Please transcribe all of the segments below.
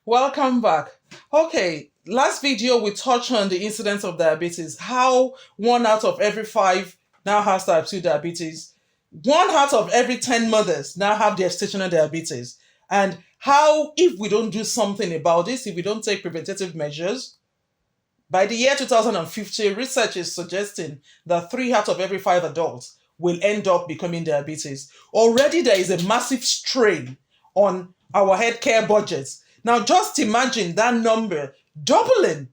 Welcome back. Okay, last video we touched on the incidence of diabetes, how 1 out of every 5 now has type 2 diabetes. 1 out of every 10 mothers now have gestational diabetes. And how, if we don't do something about this, if we don't take preventative measures, by the year 2050, research is suggesting that 3 out of every 5 adults will end up becoming diabetes. Already there is a massive strain on our healthcare budgets. Now just imagine that number doubling.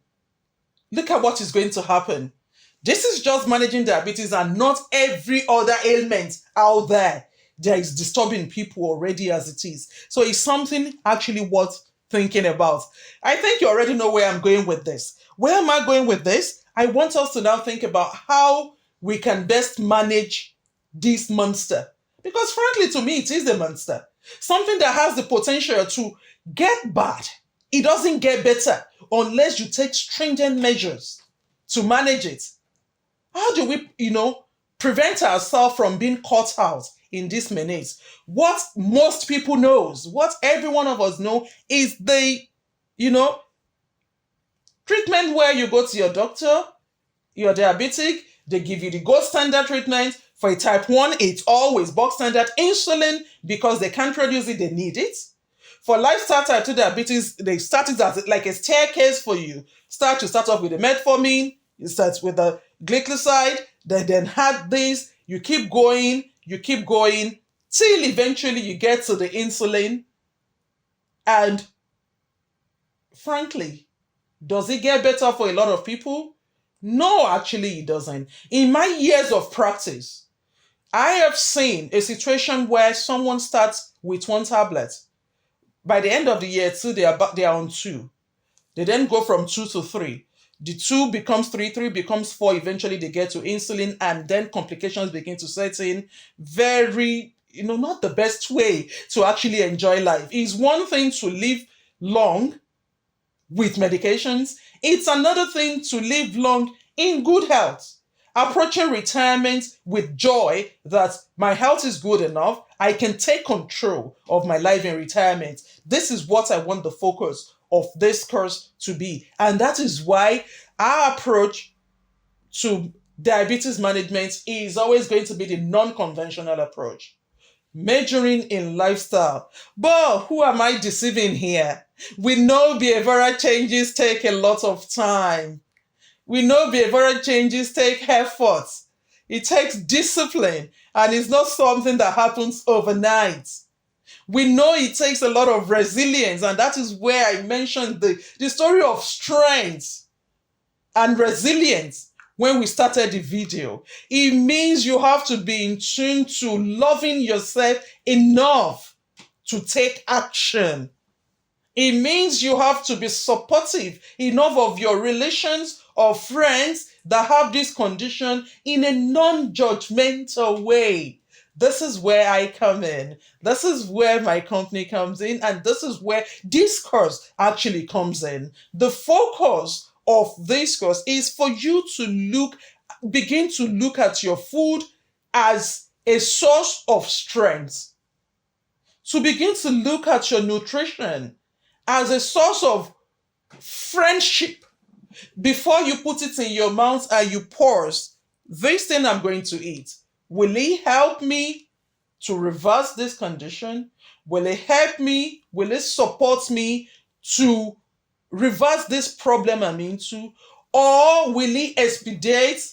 Look at what is going to happen. This is just managing diabetes and not every other ailment out there that is disturbing people already as it is. So it's something actually worth thinking about. I think you already know where I'm going with this. Where am I going with this? I want us to now think about how we can best manage this monster. Because frankly, to me, it is a monster. Something that has the potential to get bad. It doesn't get better unless you take stringent measures to manage it. How do we, prevent ourselves from being caught out in this menace? What most people knows, what every one of us know is the, treatment where you go to your doctor, you're diabetic, they give you the gold standard treatment. For a type 1, it's always box standard insulin because they can't produce it, they need it. For lifestyle type 2 diabetes, they start it as like a staircase for you. You start off with the metformin, you start with the glycoside, then have this, you keep going, till eventually you get to the insulin. And frankly, does it get better for a lot of people? No, actually it doesn't. In my years of practice, I have seen a situation where someone starts with 1 tablet. By the end of the year, they are on 2. They then go from 2 to 3. The 2 becomes 3, 3 becomes 4. Eventually, they get to insulin, and then complications begin to set in. Very, not the best way to actually enjoy life. It's one thing to live long with medications. It's another thing to live long in good health. Approaching retirement with joy that my health is good enough, I can take control of my life in retirement. This is what I want the focus of this course to be. And that is why our approach to diabetes management is always going to be the non-conventional approach. Majoring in lifestyle. But who am I deceiving here? We know behavioral changes take a lot of time. We know behavioral changes take effort. It takes discipline, and it's not something that happens overnight. We know it takes a lot of resilience, and that is where I mentioned the story of strength and resilience when we started the video. It means you have to be in tune to loving yourself enough to take action. It means you have to be supportive enough of your relations or friends that have this condition in a non-judgmental way. This is where I come in. This is where my company comes in, and this is where this course actually comes in. The focus of this course is for you to begin to look at your food as a source of strength. To begin to look at your nutrition as a source of friendship. Before you put it in your mouth and you pause, this thing I'm going to eat, will it help me to reverse this condition? Will it help me? Will it support me to reverse this problem I'm into? Or will it expedite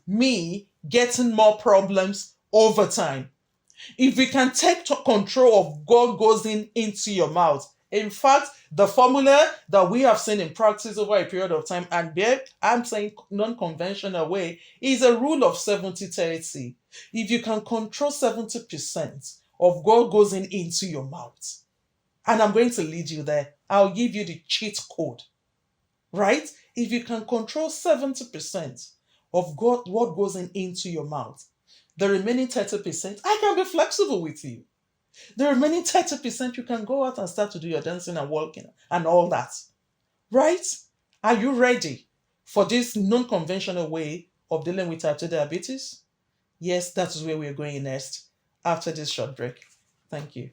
me getting more problems over time? If we can take control of what goes into your mouth. In fact, the formula that we have seen in practice over a period of time, and I'm saying non-conventional way, is a rule of 70-30. If you can control 70% of what goes into your mouth, and I'm going to lead you there, I'll give you the cheat code, right? If you can control 70% of what goes into your mouth, the remaining 30%, I can be flexible with you. The remaining 30%, you can go out and start to do your dancing and walking and all that. Right? Are you ready for this non-conventional way of dealing with type 2 diabetes? Yes, that is where we're going next after this short break. Thank you.